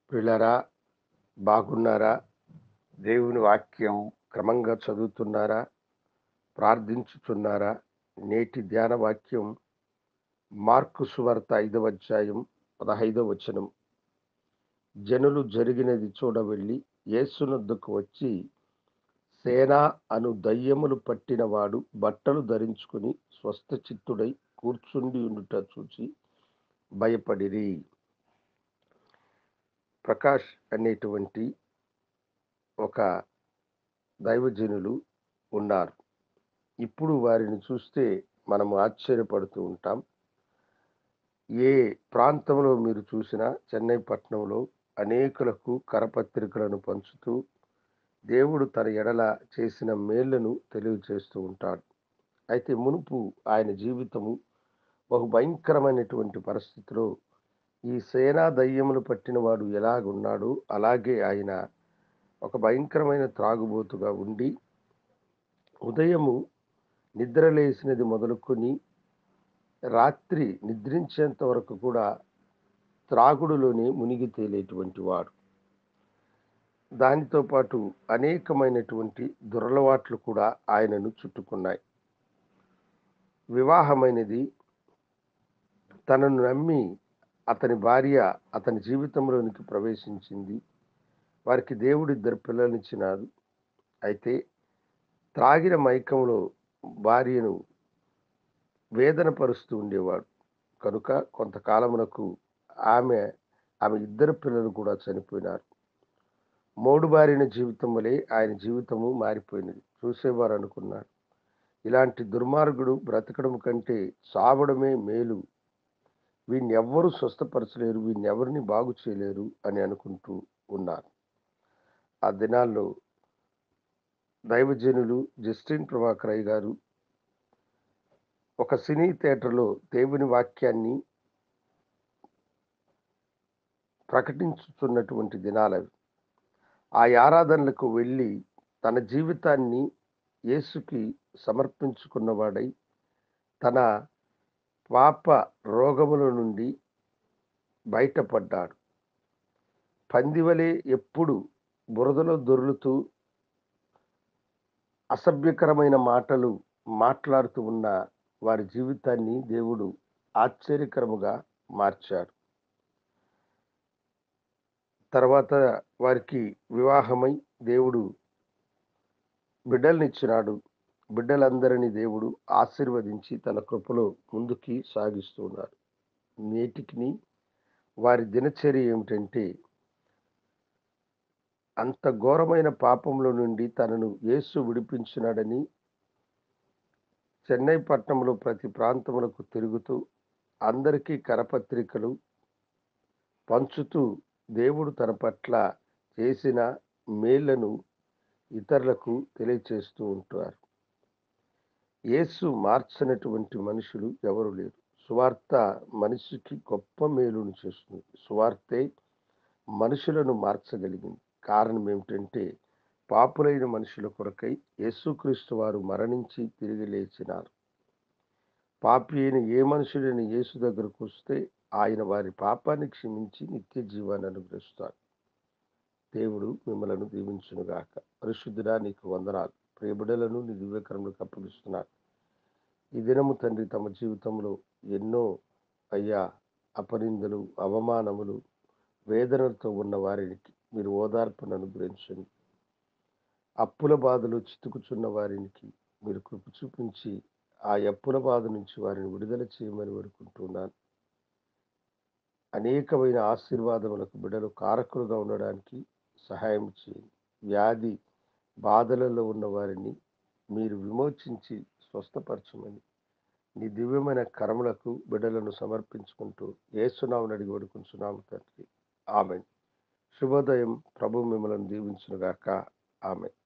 ప్రియులారా, బాగున్నారా? దేవుని వాక్యం క్రమంగా చదువుతున్నారా? ప్రార్థించుచున్నారా? నేటి ధ్యాన వాక్యం మార్కు సువార్త 5వ అధ్యాయం 15వ వచనం. జనులు జరిగినది చూడవెళ్ళి యేసునొద్దకు వచ్చి, సేన అను దయ్యములు పట్టినవాడు బట్టలు ధరించుకుని స్వస్థచిత్తుడై కూర్చుండియుండుట చూచి భయపడిరి. ప్రకాష్ అనేటువంటి ఒక దైవజనులు ఉన్నారు. ఇప్పుడు వారిని చూస్తే మనము ఆశ్చర్యపడుతూ ఉంటాం. ఏ ప్రాంతంలో మీరు చూసినా చెన్నై పట్టణంలో అనేకులకు కరపత్రికలను పంచుతూ దేవుడు తన ఎడల చేసిన మేళ్లను తెలియజేస్తూ ఉంటాడు. అయితే మునుపు ఆయన జీవితము బహు భయంకరమైనటువంటి పరిస్థితిలో ఈ సేనా దయ్యములు పట్టినవాడు ఎలాగున్నాడో అలాగే ఆయన ఒక భయంకరమైన త్రాగుబోతుగా ఉండి ఉదయము నిద్రలేసినది మొదలుకొని రాత్రి నిద్రించేంత వరకు కూడా త్రాగుడులోనే మునిగి తేలేటువంటి వాడు. దానితో పాటు అనేకమైనటువంటి దురలవాట్లు కూడా ఆయనను చుట్టుకున్నాయి. వివాహమైనది, తనను నమ్మి అతని భార్య అతని జీవితంలోనికి ప్రవేశించింది. వారికి దేవుడు 2 పిల్లలనిచ్చినాడు. అయితే త్రాగిన మైకంలో భార్యను వేదన పరుస్తూ ఉండేవాడు. కనుక కొంతకాలమునకు ఆమె 2 పిల్లలు కూడా చనిపోయినారు. మోడుబారిన జీవితం వలె ఆయన జీవితము మారిపోయినది. చూసేవారు అనుకున్నారు, ఇలాంటి దుర్మార్గుడు బ్రతకడం కంటే చావడమే మేలు, వీణ్ణెవ్వరూ స్వస్థపరచలేరు, వీణ్ణెవరిని బాగు చేయలేరు అని అనుకుంటూ ఉన్నారు. ఆ దినాల్లో దైవజనులు జస్టిన్ ప్రభాకర్ అయ్య గారు ఒక సినీ థియేటర్లో దేవుని వాక్యాన్ని ప్రకటించుతున్నటువంటి దినాలవి. ఆ ఆరాధనలకు వెళ్ళి తన జీవితాన్ని యేసుకి సమర్పించుకున్నవాడై తన పాప రోగముల నుండి బయటపడ్డాడు. పందివలే ఎప్పుడు బురదలో దొర్లుతూ అసభ్యకరమైన మాటలు మాట్లాడుతూ ఉన్న వారి జీవితాన్ని దేవుడు ఆశ్చర్యకరముగా మార్చాడు. తర్వాత వారికి వివాహమై దేవుడు బిడ్డలనిచ్చినాడు. బిడ్డలందరినీ దేవుడు ఆశీర్వదించి తన కృపలో ముందుకి సాగిస్తూ ఉన్నారు. నేటికి వారి దినచర్య ఏమిటంటే, అంత ఘోరమైన పాపంలో నుండి తనను యేసు విడిపించినాడని చెన్నై పట్టణంలో ప్రతి ప్రాంతములకు తిరుగుతూ అందరికీ కరపత్రికలు పంచుతూ దేవుడు తన పట్ల చేసిన మేళ్లను ఇతరులకు తెలియచేస్తూ ఉంటారు. యేసు మార్చనటువంటి మనుషులు ఎవరు లేరు. సువార్త మనిషికి గొప్ప మేలును చేస్తుంది. సువార్తే మనుషులను మార్చగలిగింది. కారణం ఏమిటంటే, పాపులైన మనుషుల కొరకై యేసుక్రీస్తు వారు మరణించి తిరిగి లేచినారు. పాపి అయిన ఏ మనుషుడైన యేసు దగ్గరకు వస్తే ఆయన వారి పాపాన్ని క్షమించి నిత్య జీవాన్ని అనుగ్రహిస్తాడు. దేవుడు మిమ్మలను దీవించునుగాక. పరిశుద్ధుడా, నీకు వందనాలు. ప్రియబిడ్డలను నీ దివ్యకరములకు అప్పగిస్తున్నాను. ఈ దినము తండ్రి తమ జీవితంలో ఎన్నో అయ్యా అపనిందలు, అవమానములు, వేదనలతో ఉన్న వారికి మీరు ఓదార్పును అనుగ్రహించండి. అప్పుల బాధలు చితుకుచున్న వారికి మీరు కృప చూపించి ఆ అప్పుల బాధ నుంచి వారిని విడుదల చేయమని వేడుకుంటున్నాను. అనేకమైన ఆశీర్వాదములకు బిడ్డలు కారకులుగా ఉండడానికి సహాయం చేయండి. వ్యాధి బాధలలో ఉన్న వారిని మీరు విమోచించి స్వస్థపరచమని నీ దివ్యమైన కరములకు బిడ్డలను సమర్పించుకుంటూ యేసునామమున అడిగి వేడుకుంటున్నాము తండ్రి. ఆమేన్. శుభోదయం. ప్రభు మిమ్మల్ని దీవించునుగాక. ఆమేన్.